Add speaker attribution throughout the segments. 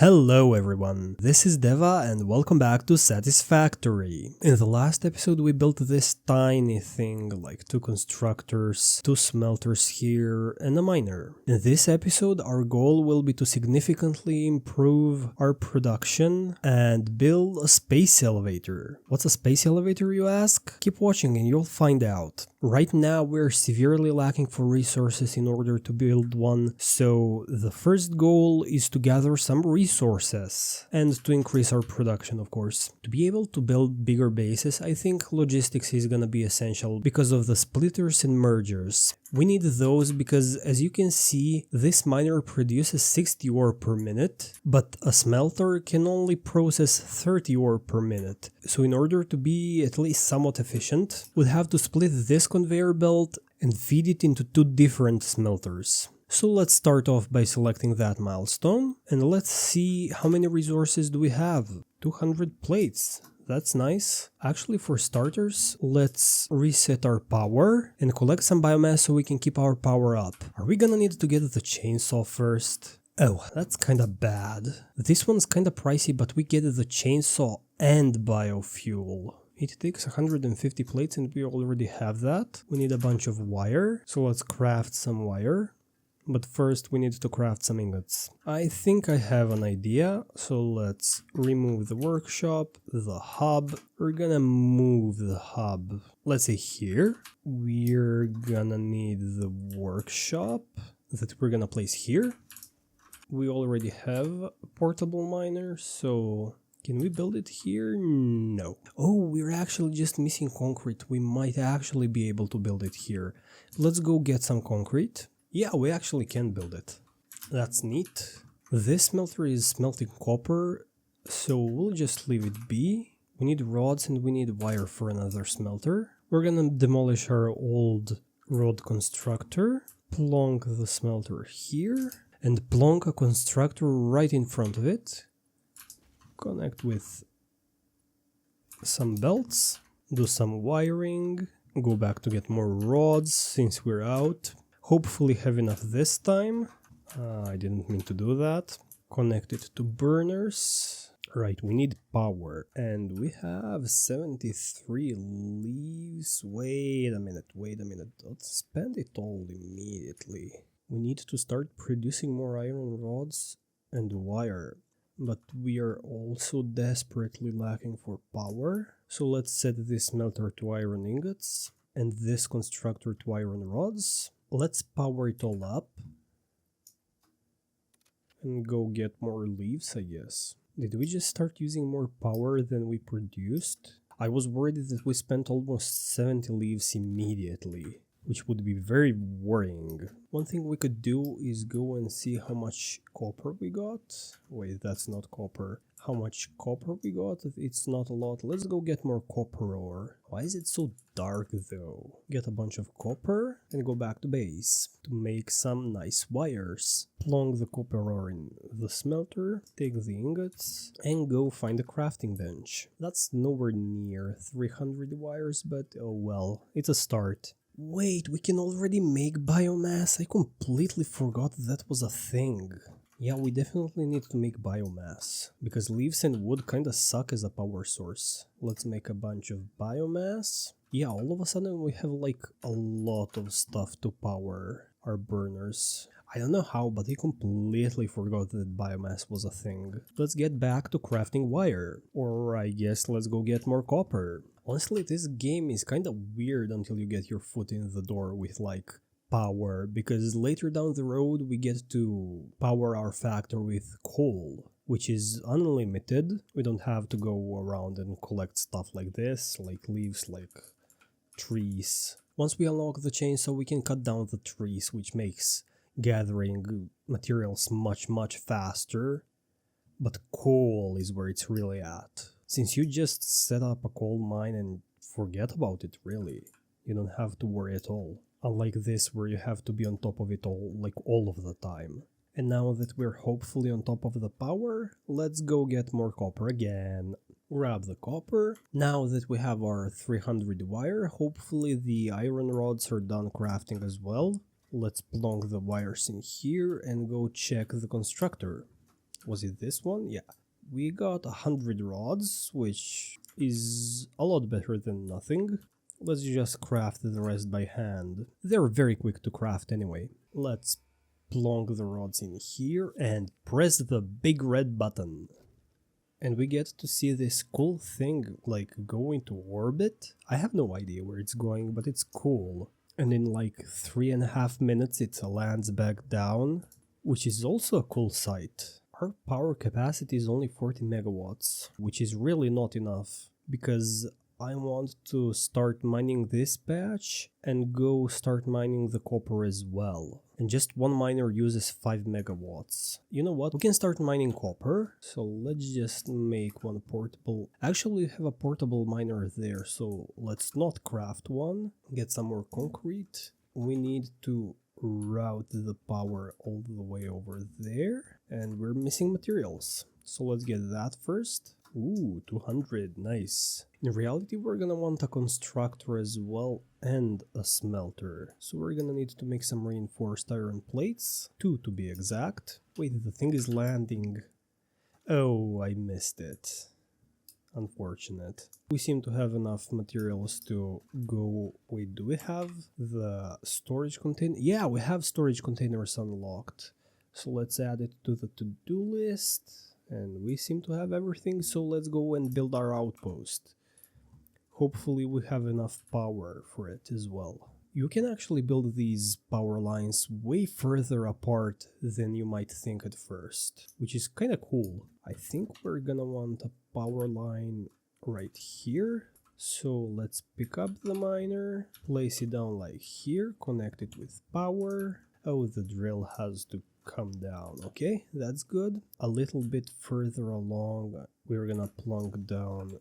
Speaker 1: Hello everyone, this is Deva and welcome back to Satisfactory. In the last episode we built this tiny thing like 2 constructors, 2 smelters here and a miner. In this episode our goal will be to significantly improve our production and build a space elevator. What's a space elevator, you ask? Keep watching and you'll find out. Right now we're severely lacking for resources in order to build one, so the first goal is to gather some resources and to increase our production, of course. To be able to build bigger bases, I think logistics is gonna be essential because of the splitters and mergers. We need those because, as you can see, this miner produces 60 ore per minute, but a smelter can only process 30 ore per minute. So in order to be at least somewhat efficient, we'd have to split this conveyor belt and feed it into 2 different smelters. So let's start off by selecting that milestone, and let's see how many resources do we have. 200 plates. That's nice. Actually, for starters, let's reset our power and collect some biomass so we can keep our power up. Are we gonna need to get the chainsaw first? Oh, that's kinda bad. This one's kinda pricey, but we get the chainsaw and biofuel. It takes 150 plates and we already have that. We need a bunch of wire, so let's craft some wire. But first we need to craft some ingots. I think I have an idea, so let's remove the workshop, the hub. We're gonna move the hub, let's say here. We're gonna need the workshop that we're gonna place here. We already have a portable miner, so can we build it here? No. Oh, we're actually just missing concrete. We might actually be able to build it here. Let's go get some concrete. Yeah, we actually can build it. That's neat. This smelter is smelting copper, so we'll just leave it be. We need rods and we need wire for another smelter. We're gonna demolish our old rod constructor, plonk the smelter here, and plonk a constructor right in front of it. Connect with some belts, do some wiring, go back to get more rods since we're out. Hopefully have enough this time. I didn't mean to do that. Connect it to burners. Right, we need power. And we have 73 leaves. Wait a minute. Let's spend it all immediately. We need to start producing more iron rods and wire. But we are also desperately lacking for power. So let's set this smelter to iron ingots and this constructor to iron rods. Let's power it all up and go get more leaves, I guess. Did we just start using more power than we produced? I was worried that we spent almost 70 leaves immediately, which would be very worrying. One thing we could do is go and see how much copper we got. Wait, that's not copper. How much copper we got? It's not a lot. Let's go get more copper ore. Why is it so dark though? Get a bunch of copper and go back to base to make some nice wires. Plonk the copper ore in the smelter, take the ingots, and go find a crafting bench. That's nowhere near 300 wires, but oh well, it's a start. Wait, we can already make biomass? I completely forgot that was a thing. Yeah, we definitely need to make biomass, because leaves and wood kinda suck as a power source. Let's make a bunch of biomass. Yeah, all of a sudden we have like a lot of stuff to power our burners. I don't know how, but I completely forgot that biomass was a thing. Let's get back to crafting wire. Or I guess let's go get more copper. Honestly, this game is kinda weird until you get your foot in the door with like power, because later down the road we get to power our factory with coal, which is unlimited. We don't have to go around and collect stuff like this, like leaves, like trees. Once we unlock the chainsaw we can cut down the trees, which makes gathering materials much faster. But coal is where it's really at. Since you just set up a coal mine and forget about it really, you don't have to worry at all. Unlike this where you have to be on top of it all, like all of the time. And now that we're hopefully on top of the power, let's go get more copper again. Grab the copper. Now that we have our 300 wire, hopefully the iron rods are done crafting as well. Let's plonk the wires in here and go check the constructor. Was it this one? Yeah. We got 100 rods, which is a lot better than nothing. Let's just craft the rest by hand. They're very quick to craft anyway. Let's plonk the rods in here and press the big red button. And we get to see this cool thing like go into orbit. I have no idea where it's going, but it's cool. And in like 3.5 minutes it lands back down, which is also a cool sight. Our power capacity is only 40 megawatts, which is really not enough, because I want to start mining this patch and go start mining the copper as well. And just one miner uses 5 megawatts. You know what? We can start mining copper. So let's just make one portable. Actually, we have a portable miner there, so let's not craft one. Get some more concrete. We need to route the power all the way over there. And we're missing materials. So let's get that first. Ooh, 200, nice. In reality, we're gonna want a constructor as well and a smelter. So we're gonna need to make some reinforced iron plates, 2 to be exact. Wait, the thing is landing. Oh, I missed it. Unfortunate. We seem to have enough materials to go... Wait, do we have the storage container? Yeah, we have storage containers unlocked. So let's add it to the to-do list. And we seem to have everything, so let's go and build our outpost. Hopefully we have enough power for it as well. You can actually build these power lines way further apart than you might think at first, which is kinda cool. I think we're gonna want a power line right here. So let's pick up the miner, place it down like here, connect it with power. Oh, the drill has to come down. Okay, that's good. A little bit further along, we're gonna plunk down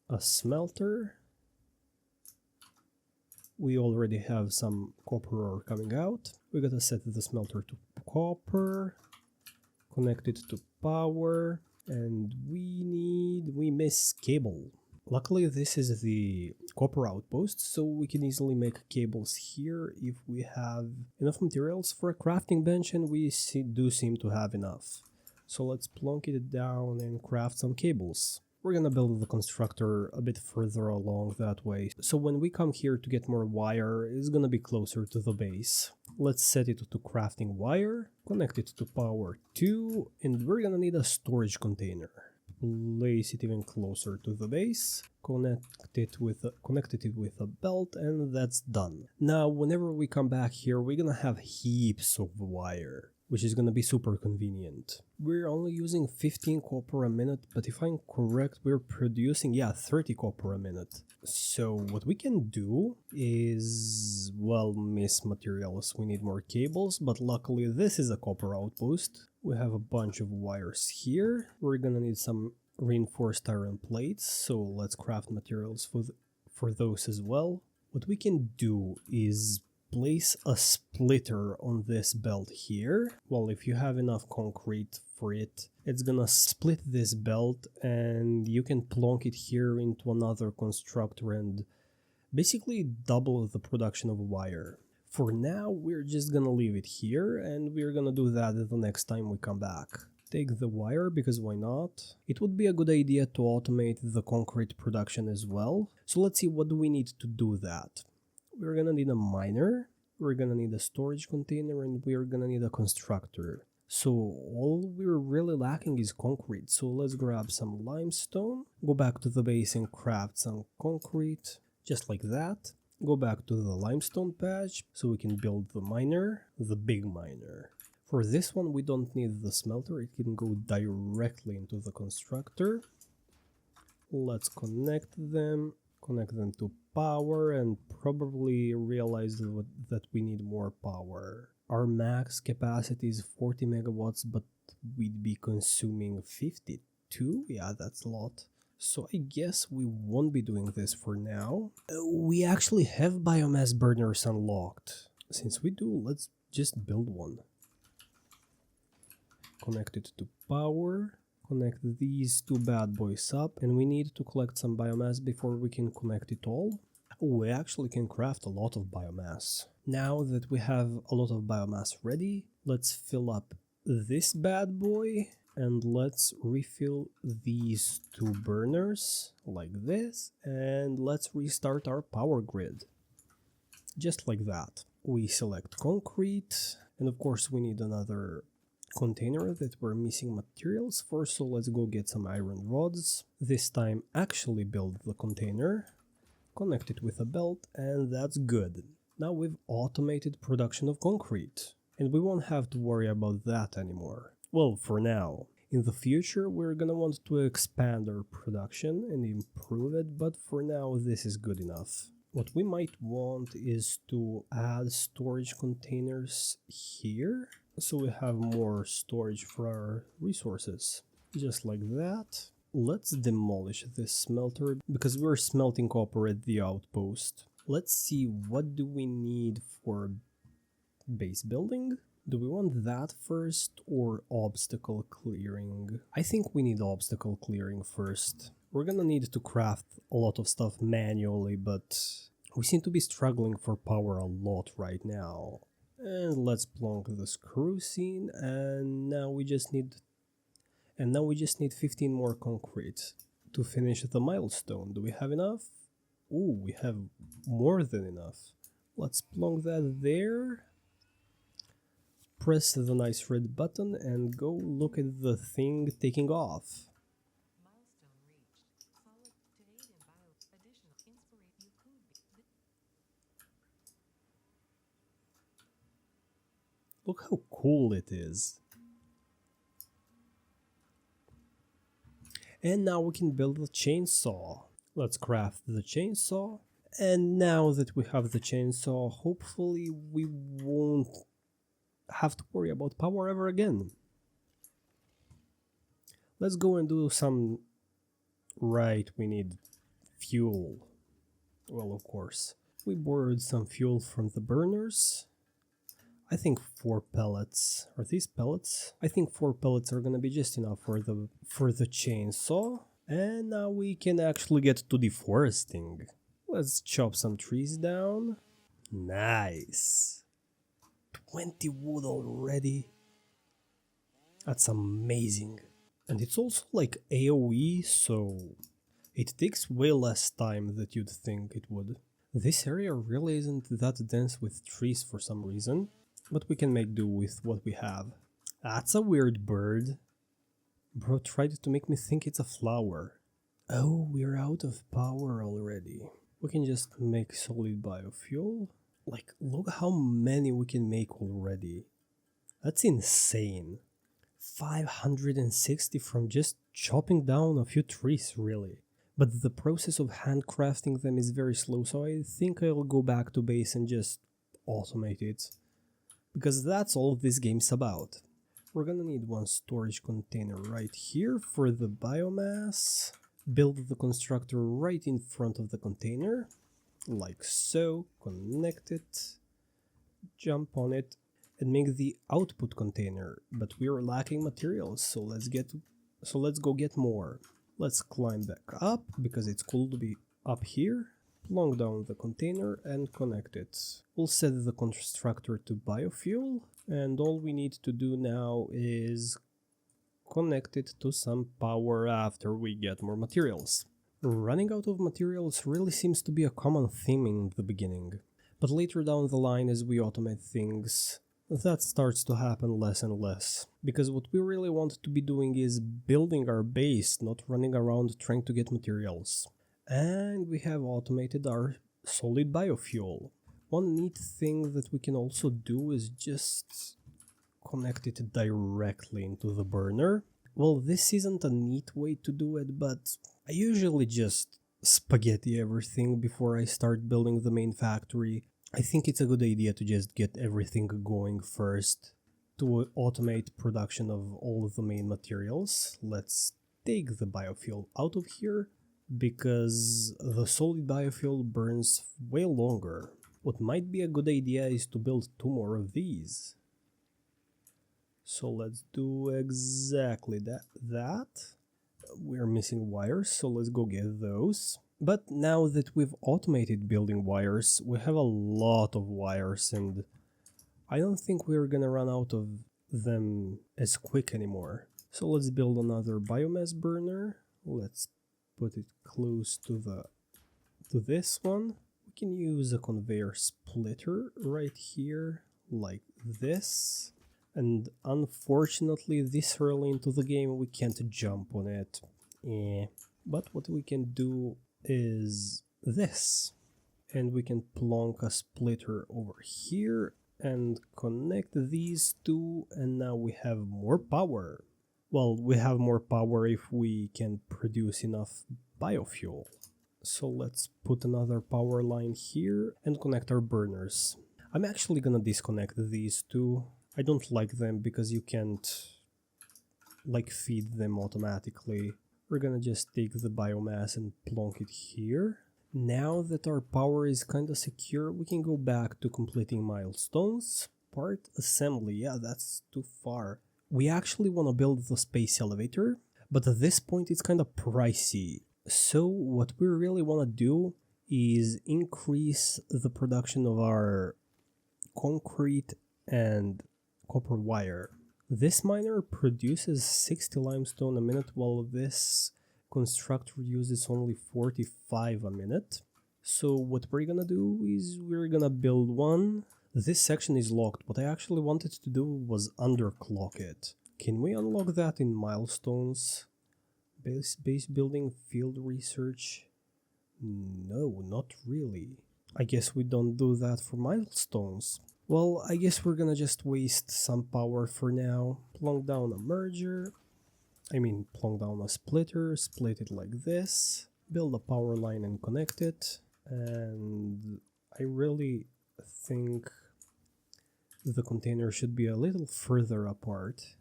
Speaker 1: a smelter. We already have some copper ore coming out. We gotta set the smelter to copper, connect it to power, and we miss cable. Luckily this is the copper outpost, so we can easily make cables here if we have enough materials for a crafting bench, and we do seem to have enough. So let's plunk it down and craft some cables. We're gonna build the constructor a bit further along that way, so when we come here to get more wire, it's gonna be closer to the base. Let's set it to crafting wire, connect it to power 2, and we're gonna need a storage container. Place it even closer to the base, connect it with a belt, and that's done. Now whenever we come back here, we're gonna have heaps of wire, which is gonna be super convenient. We're only using 15 copper a minute, but if I'm correct, we're producing 30 copper a minute. So what we can do is, well, miss materials. We need more cables, but luckily this is a copper outpost. We have a bunch of wires here. We're gonna need some reinforced iron plates, so let's craft materials for those as well. What we can do is place a splitter on this belt here. Well, if you have enough concrete for it, it's gonna split this belt, and you can plonk it here into another constructor and basically double the production of wire. For now, we're just gonna leave it here, and we're gonna do that the next time we come back. Take the wire, because why not? It would be a good idea to automate the concrete production as well. So let's see, what do we need to do that? We're gonna need a miner, we're gonna need a storage container, and we're gonna need a constructor. So all we're really lacking is concrete, so let's grab some limestone, go back to the base and craft some concrete, just like that. Go back to the limestone patch so we can build the miner, the big miner. For this one we don't need the smelter, it can go directly into the constructor. Let's connect them to power, and probably realize that we need more power. Our max capacity is 40 megawatts, but we'd be consuming 52? Yeah, that's a lot. So I guess we won't be doing this for now. We actually have biomass burners unlocked. Since we do, let's just build one. Connect it to power. Connect these two bad boys up. And we need to collect some biomass before we can connect it all. We actually can craft a lot of biomass. Now that we have a lot of biomass ready, let's fill up this bad boy and let's refill these two burners like this, and let's restart our power grid. Just like that. We select concrete, and of course we need another container that we're missing materials for, so let's go get some iron rods. This time actually build the container, connect it with a belt, and that's good. Now we've automated production of concrete, and we won't have to worry about that anymore. Well, for now. In the future we're gonna want to expand our production and improve it, but for now this is good enough. What we might want is to add storage containers here, so we have more storage for our resources. Just like that. Let's demolish this smelter, because we're smelting copper at the outpost. Let's see, what do we need for base building? Do we want that first or obstacle clearing? I think we need obstacle clearing first. We're gonna need to craft a lot of stuff manually, but we seem to be struggling for power a lot right now. And let's plonk the screw scene, and now we just need 15 more concrete to finish the milestone. Do we have enough? Ooh, we have more than enough. Let's plonk that there. Press the nice red button and go look at the thing taking off. Look how cool it is. And now we can build a chainsaw. Let's craft the chainsaw. And now that we have the chainsaw, hopefully we won't have to worry about power ever again. Let's go and do some... Right, we need fuel. Well, of course. We borrowed some fuel from the burners. I think 4 pellets. Are these pellets? I think 4 pellets are gonna be just enough for the chainsaw. And now we can actually get to deforesting. Let's chop some trees down. Nice. 20 wood already. That's amazing. And it's also like AoE, so it takes way less time than you'd think it would. This area really isn't that dense with trees for some reason, but we can make do with what we have. That's a weird bird. Bro tried to make me think it's a flower. Oh, we're out of power already. We can just make solid biofuel. Like, look how many we can make already. That's insane. 560 from just chopping down a few trees, really. But the process of handcrafting them is very slow, so I think I'll go back to base and just automate it. Because that's all this game's about. We're gonna need one storage container right here for the biomass. Build the constructor right in front of the container. Like so, connect it, jump on it, and make the output container, but we are lacking materials, so let's go get more. Let's climb back up, because it's cool to be up here, plonk down the container and connect it. We'll set the constructor to biofuel, and all we need to do now is connect it to some power after we get more materials. Running out of materials really seems to be a common theme in the beginning, but later down the line as we automate things, that starts to happen less and less, because what we really want to be doing is building our base, not running around trying to get materials. And we have automated our solid biofuel. One neat thing that we can also do is just connect it directly into the burner. Well, this isn't a neat way to do it, but I usually just spaghetti everything before I start building the main factory. I think it's a good idea to just get everything going first to automate production of all of the main materials. Let's take the biofuel out of here, because the solid biofuel burns way longer. What might be a good idea is to build 2 more of these. So let's do exactly that. We're missing wires, so let's go get those. But now that we've automated building wires, we have a lot of wires, and I don't think we're gonna run out of them as quick anymore. So let's build another biomass burner. Let's put it close to this one. We can use a conveyor splitter right here, like this. And unfortunately, this early into the game, we can't jump on it. But what we can do is this. And we can plonk a splitter over here and connect these two, and now we have more power. Well, we have more power if we can produce enough biofuel. So let's put another power line here and connect our burners. I'm actually gonna disconnect these two. I don't like them because you can't like feed them automatically. We're gonna just take the biomass and plonk it here. Now that our power is kinda secure, we can go back to completing milestones. Part assembly, yeah, that's too far. We actually want to build the space elevator, but at this point it's kinda pricey. So what we really want to do is increase the production of our concrete and copper wire. This miner produces 60 limestone a minute, while this constructor uses only 45 a minute. So what we're gonna do is we're gonna build one. This section is locked. What I actually wanted to do was underclock it. Can we unlock that in milestones? Base building, field research? No, not really. I guess we don't do that for milestones. Well, I guess we're gonna just waste some power for now. Plonk down a merger. Plonk down a splitter, split it like this, build a power line and connect it, and I really think the container should be a little further apart.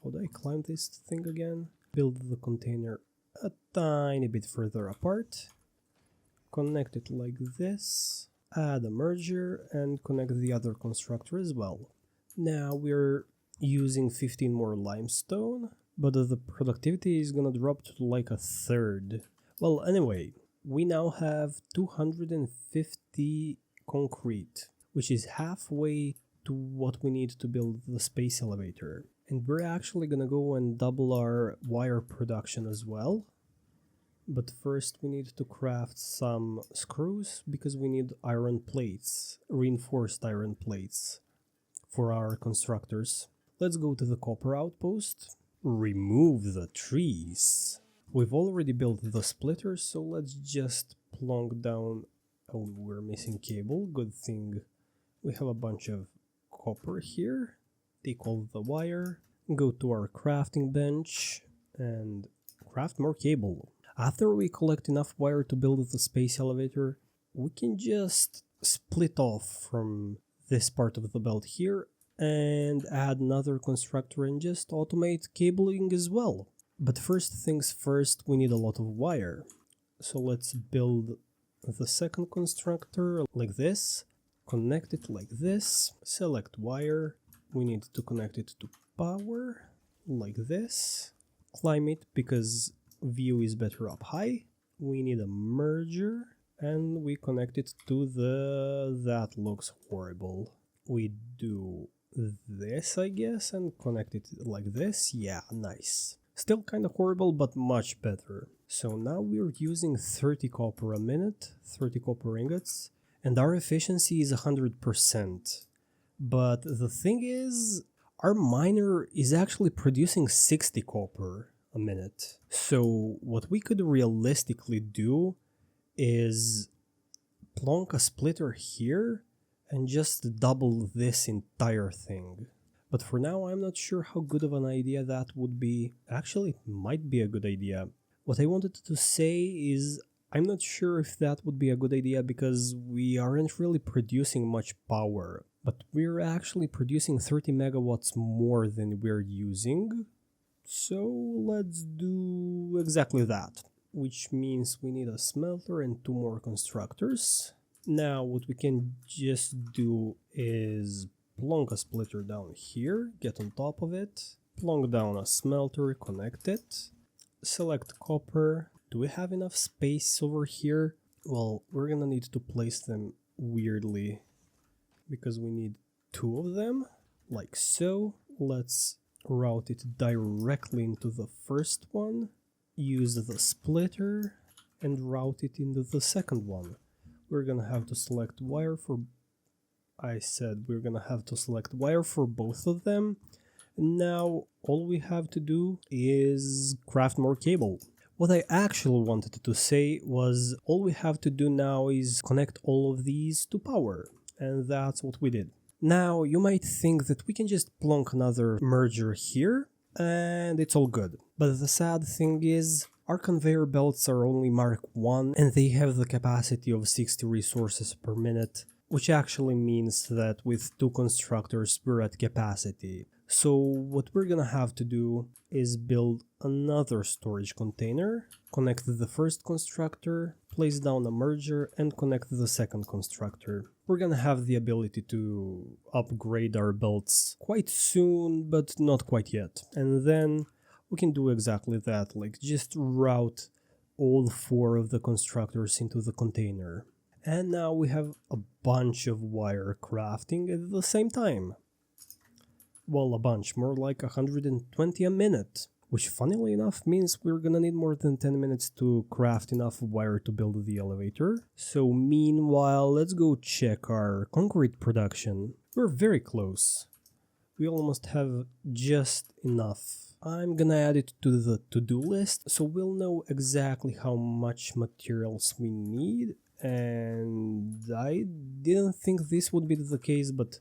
Speaker 1: How do I climb this thing again? Build the container a tiny bit further apart, connect it like this, add a merger, and connect the other constructor as well. Now we're using 15 more limestone, but the productivity is gonna drop to like a third. Well, anyway, we now have 250 concrete, which is halfway to what we need to build the space elevator. And we're actually gonna go and double our wire production as well. But first we need to craft some screws because we need iron plates, reinforced iron plates for our constructors. Let's go to the copper outpost. Remove the trees. We've already built the splitters, so let's just plonk down. Oh, we're missing cable. Good thing we have a bunch of copper here. Take all the wire, go to our crafting bench and craft more cable. After we collect enough wire to build the space elevator, we can just split off from this part of the belt here and add another constructor and just automate cabling as well. But first things first, we need a lot of wire. So let's build the second constructor like this, connect it like this, select wire, we need to connect it to power like this, climb it because view is better up high, we need a merger, and we connect it to that looks horrible. We do this, I guess, and connect it like this. Yeah, nice. Still kind of horrible, but much better. So now we're using 30 copper a minute, 30 copper ingots, and our efficiency is 100%. But the thing is, our miner is actually producing 60 copper a minute. So what we could realistically do is plonk a splitter here and just double this entire thing. But for now, I'm not sure how good of an idea that would be. Actually, it might be a good idea. What I wanted to say is I'm not sure if that would be a good idea because we aren't really producing much power. But we're actually producing 30 megawatts more than we're using. So let's do exactly that. Which means we need a smelter and 2 more constructors. Now what we can just do is plonk a splitter down here, get on top of it, plonk down a smelter, connect it, select copper. Do we have enough space over here? Well, we're gonna need to place them weirdly because we need 2 of them. like so. Let's route it directly into the first one, use the splitter, and route it into the second one. We're gonna have to select wire for... we're gonna have to select wire for both of them. Now all we have to do is craft more cable. What I actually wanted to say was all we have to do now is connect all of these to power, and that's what we did. Now you might think that we can just plonk another merger here and it's all good. But the sad thing is our conveyor belts are only Mark 1 and they have the capacity of 60 resources per minute, which actually means that with 2 constructors we're at capacity. So what we're gonna have to do is build another storage container, connect the first constructor, place down a merger, and connect the second constructor. We're gonna have the ability to upgrade our belts quite soon, but not quite yet. And then we can do exactly that, like just route all 4 of the constructors into the container. And now we have a bunch of wire crafting at the same time. Well, a bunch, more like 120 a minute, which funnily enough means we're gonna need more than 10 minutes to craft enough wire to build the elevator. So meanwhile, let's go check our concrete production. We're very close. We almost have just enough. I'm gonna add it to the to-do list, so we'll know exactly how much materials we need. And I didn't think this would be the case, but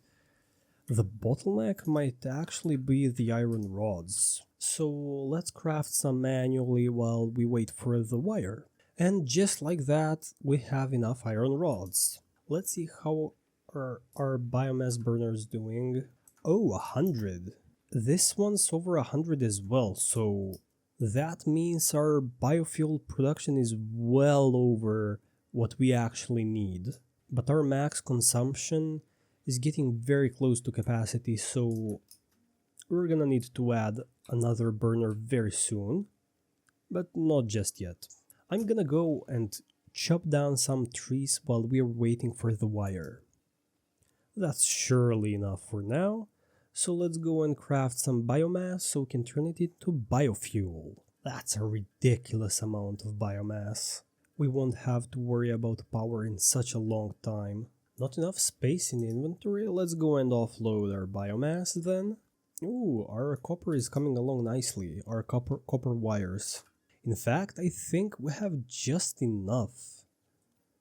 Speaker 1: the bottleneck might actually be the iron rods. So let's craft some manually while we wait for the wire. And just like that, we have enough iron rods. Let's see how our biomass burner's doing. Oh, 100. This one's over 100 as well, so that means our biofuel production is well over what we actually need. But our max consumption is getting very close to capacity, so we're gonna need to add another burner very soon, but not just yet. I'm gonna go and chop down some trees while we're waiting for the wire. That's surely enough for now, so let's go and craft some biomass so we can turn it into biofuel. That's a ridiculous amount of biomass. We won't have to worry about power in such a long time. Not enough space in the inventory? Let's go and offload our biomass then. Ooh, our copper is coming along nicely, our copper wires. In fact, I think we have just enough.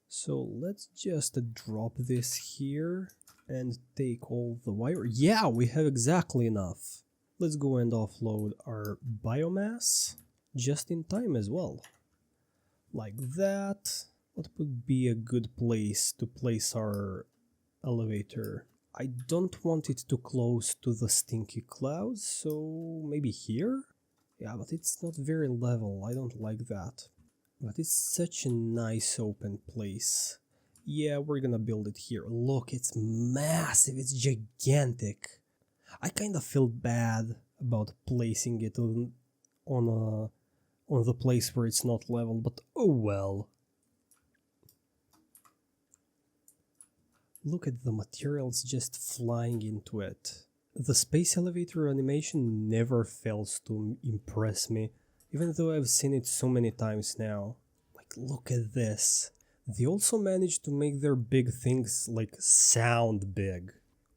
Speaker 1: So let's just drop this here and take all the wire. Yeah, we have exactly enough. Let's go and offload our biomass just in time as well. Like that. What would be a good place to place our elevator? I don't want it too close to the stinky clouds, so maybe here? Yeah, but it's not very level, I don't like that. But it's such a nice open place. Yeah, we're gonna build it here. Look, it's massive, it's gigantic. I kinda feel bad about placing it on the place where it's not level, but oh well. Look at the materials just flying into it. The space elevator animation never fails to impress me, even though I've seen it so many times now. Like, look at this. They also managed to make their big things, like, sound big,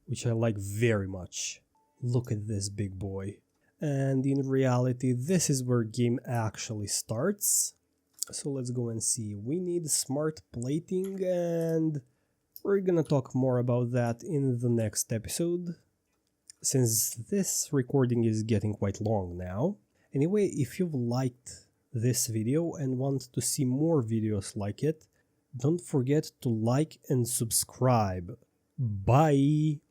Speaker 1: which I like very much. Look at this big boy. And in reality, this is where game actually starts. So let's go and see. We need smart plating, and we're gonna talk more about that in the next episode, since this recording is getting quite long now. Anyway, if you've liked this video and want to see more videos like it, don't forget to like and subscribe. Bye!